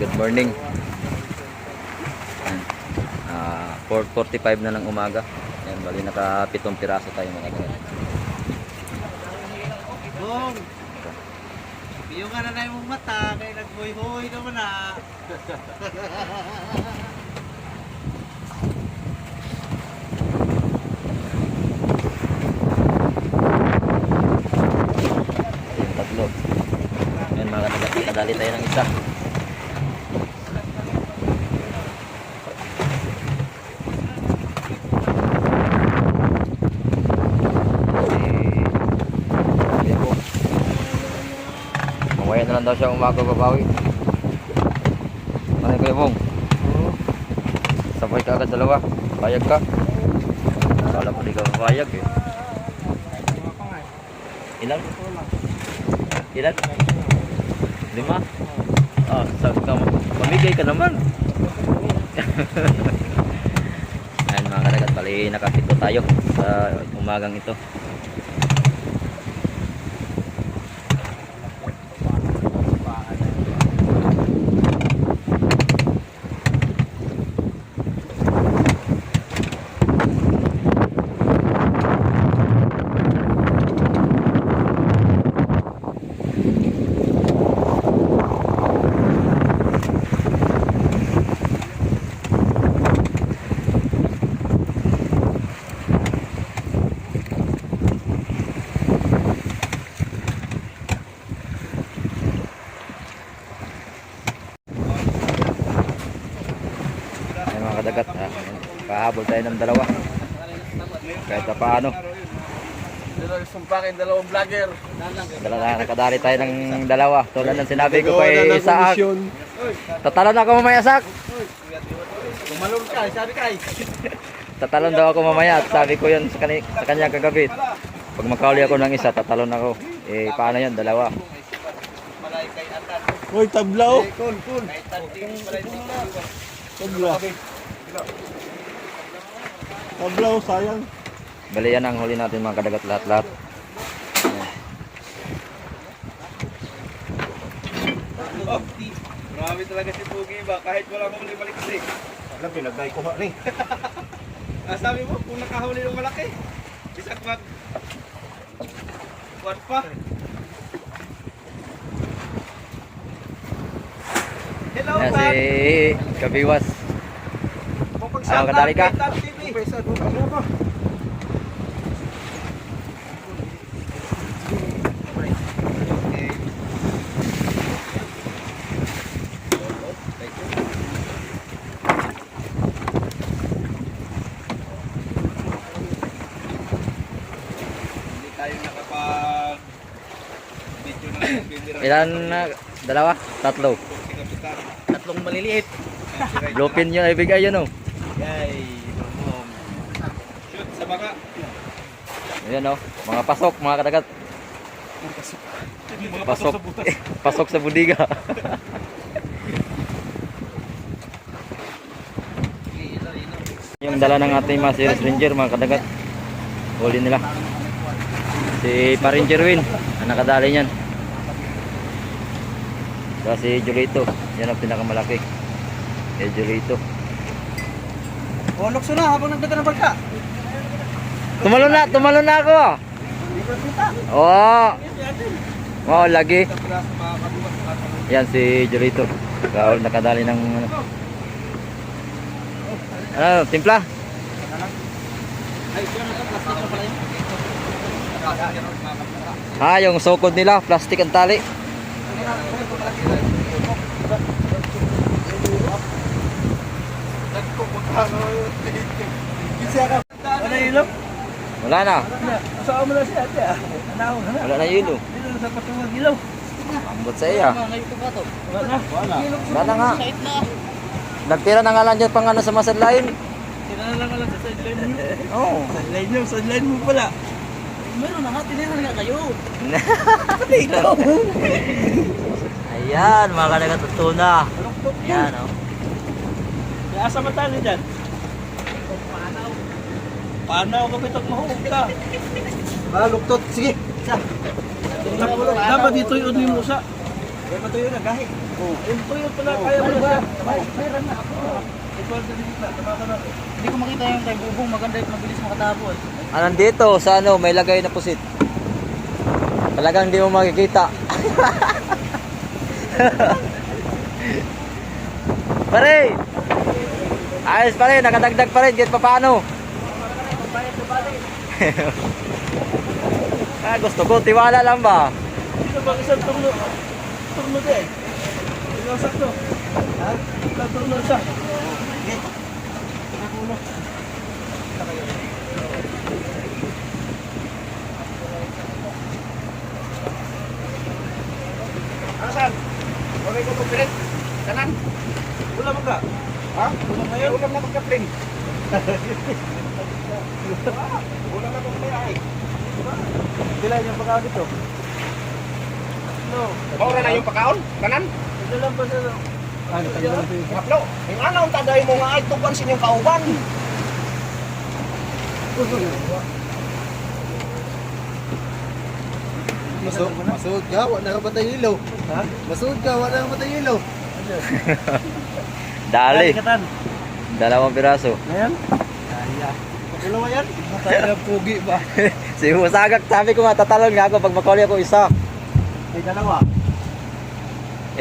good morning. 4:45 na ng umaga. Yan, bali naka 7 piraso tayo mga kaibigan. Bong! Iyo nga na na yung mata, kaya naghoy-hoy naman ah. Yung tatlo. Yan mga kaibigan, kadali tayo ng isa. Mamaya na lang daw siya umaga babawi. Ano kayo Bong? Sabay ka agad dalawa. Payag ka? Kala ko di ka papayag eh. Ilan? Ilan? 5? Ah, pamigay ka naman. Ayan mga kadagat, bali nakapito tayo sa umagang ito. Kadagat, pahabol tayo ng dalawa kahit na paano. Sumpakin dalawang vlogger. Nakadali tayo ng dalawa tulad ng sinabi ko kay Saak. Tatalon ako mamaya, Sak. Tumalon ka, sabi kay. Tatalon daw ako mamaya at sabi ko yun sa kanya kagabi. Pag makahuli ako ng isa, tatalon ako. Eh paano yun, dalawa. Uy, tablaw. Kun. Tablaw. Tablaw, sayang. Bali yan ang huli natin mga kadagat lahat-lahat. Marami talaga si Pugi ba, kahit wala akong balik kasi. Alam, pinagday ko nga rin. Sabi mo, kung nakahuli ng malaki, bisag mag... Kuwan pa. Hello, Yan Pat. si Kabiwas. Kadali ka? Ilan na? Dalawa? Tatlo? Tatlong maliliit. Bluepin nyo ay bigay yun oh. Yay, bumong. Shoot sa baka. Ayan oh, mga pasok mga kadagat. Pasok. Pasok sa budiga. Yung dala ng ating mga series ranger mga kadagat. Huli nila. Si Pa-Ranger Win, ang nakadali niyan. Saka si Julito, yan ang pinakamalaki. Eh Julito. Oh, lukso na habang nagdaga ng bangka. Tumalon na ako. Oo. Oh, lagi. Yan si Julito. Kaya nakadali ng ano, timpla. Yung sokod nila, plastic ang tali. Wala ilong? Wala na. Saan mo na si ate ah? Wala na yelo. Dito na sa patuwag ilaw. Ambot sa iya. Wala. Wala na nga. Nagtira na nga lang dyan pang ano sa masadlain. Tira na lang alam sa sideline mo. Oo. Sideline mo pala. Meron na nga, tinira na nga kayo. Ikaw. Ayan, mga kanagatutuna. Ayan, oh. May asa matali dyan. Panaw ka pitag mahulog ka. Baluktot, sige. Dapat dito yung udli mo sa. Kaya matuyo na, gahi. Oh. Ayun po yun pala, Oh, kaya mo ano na ba? siya. Mayroon na ako. Ikaw sa limita, tabaka na. Hindi ko makita yung kay Bubong. Maganda yung mabilis makatapos. Nandito sa ano, may lagay na pusit. Talagang hindi mo makikita. Pare! Ayos pa rin, nakadagdag pa rin, kahit pa paano. Ah, gusto ko, tiwala lang ba? Dito ba isang turno? Turno din. Ilang sakto? Ha? Ilang turno siya? Okay. Turno. Asan? Okay ko po pilit. Kanan? Wala mo ka? Ha? Wala ngayon? Wala na magka-print. Wala na kong kaya eh. Kailan yung pagkaw dito? No. Maura na yung pakaon? Kanan? Ito lang ba sa... Kaplo, yung anaw taday mo nga ay tukan sinyong kauban. Masud ka, wala na patay ilaw. Ha? Masud ka, wala na patay ilaw. Dali, Katan. 2 piraso. Ngayon? Kaya. Wala mo yan? Matay na pugi ba? Si Musagak, sabi ko nga, tatalon nga ako pag makuli ako isa. May dalawa.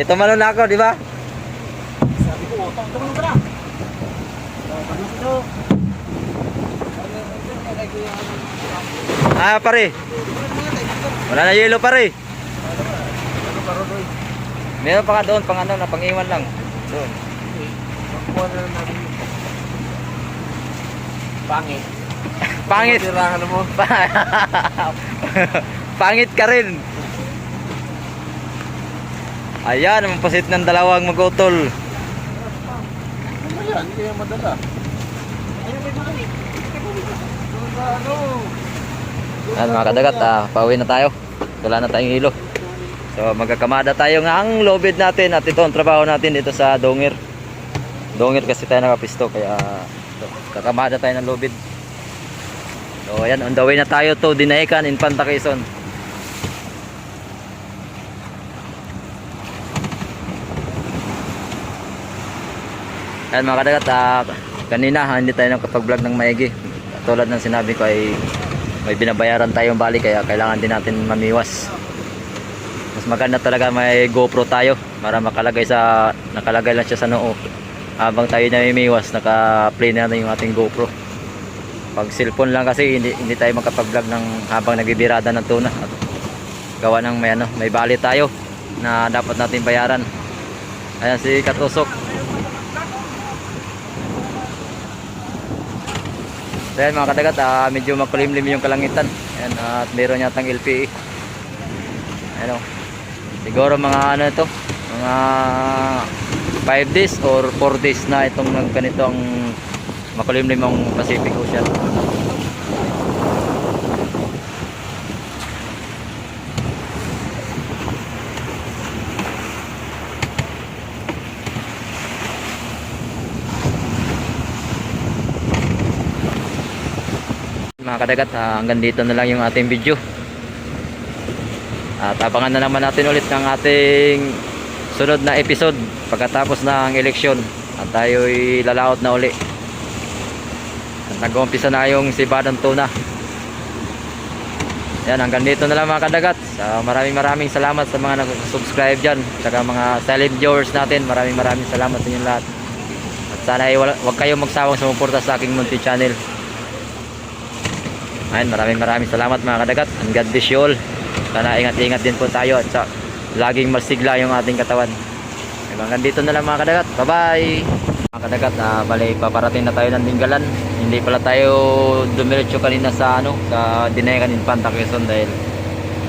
Ito malon na ako, di ba? Sabi ko, tawag ka na. Sabi ko, Ah, pare. Wala na yelo, pare. Meron pa nga doon, pang ano, na pangiwan lang. Doon. pangit. Pangit. Tirahan mo. Pangit ka rin. Ayan, ang pasit ng 2 magutol. Ano yan? Hindi kaya madala. Ayan mga kadagat, pauwi na tayo. Wala na tayong hilo. So magkakamada tayo nga ang lobid natin at ito ang trabaho natin dito sa Dongir. Dongir kasi tayo nakapisto kaya ito, kakamada tayo ng lobid. So ayan, on the way na tayo to Dinaican in Panta Quezon. Ayan mga kadagat, kanina hindi tayo nakapag-vlog ng maigi. Tulad ng sinabi ko ay may binabayaran tayong bali kaya kailangan din natin mamiwas. Mas maganda talaga may GoPro tayo para nakalagay lang siya sa noo. Habang tayo namimiwas, naka-play na yung ating GoPro. Pag cellphone lang kasi hindi tayo makapag-vlog ng habang nagbibirada ng tuna. At gawa ng may bali tayo na dapat natin bayaran. Ayan si Katusok. So yan mga kadagat, medyo makulimlim yung kalangitan. Ayan, at meron yatang LPE. Ayan o. Siguro mga ano ito, mga 5 days or 4 days na itong ganito ang makulimlim ang Pacific Ocean. Mga kadagat, hanggang dito na lang yung ating video. At abangan na naman natin ulit ng ating sunod na episode pagkatapos ng eleksyon at tayo'y lalaot na uli. At nag-uumpisa na yung sibadang tuna. Yan, hanggang dito na lang mga kadagat. Maraming salamat sa mga nag-subscribe dyan, saka mga silent viewers natin. Maraming salamat sa inyo lahat. At sana ay wag kayong magsawang sumuporta sa aking munti channel. Ayun, maraming salamat mga kadagat, and God bless you all. Sana ingat-ingat din po tayo at laging masigla yung ating katawan. Hanggang dito na lang mga kadagat, bye bye mga kadagat. Bali paparating na tayo ng Dingalan. Hindi pala tayo dumiretso kanina sa Dinaican in Panta Quezon dahil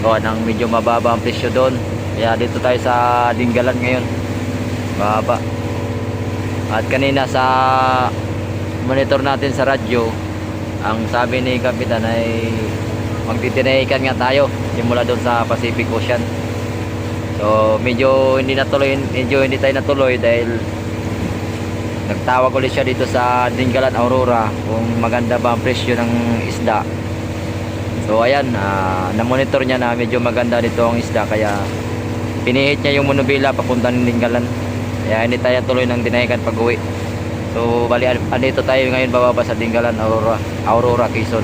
gawa ng medyo mababa ang presyo doon, kaya dito tayo sa Dingalan ngayon, baba. At kanina sa monitor natin sa radyo, ang sabi ni Kapitan ay magtitinaikan nga tayo simula doon sa Pacific Ocean. So medyo hindi tayo natuloy dahil nagtawag ulit siya dito sa Dingalan Aurora kung maganda ba ang presyo ng isda. So ayan, na-monitor niya na medyo maganda dito ang isda, kaya pinihit niya yung Monobila papunta ng Dingalan. Kaya hindi tayo tuloy ng dinahikan pag uwi. So bali andito tayo ngayon bababa sa Dingalan, Aurora, Quezon.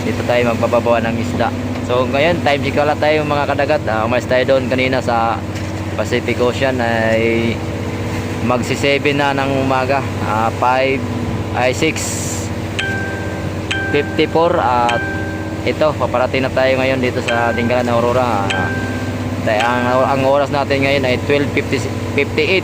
Dito tayo magbababawa ng isda. So ngayon time check wala tayo mga kadagat. Umalis tayo doon kanina sa Pacific Ocean ay magsi 7 na ng umaga. 6:54 at ito paparating na tayo ngayon dito sa Dingalan, Aurora. Ang oras natin ngayon ay 12:58.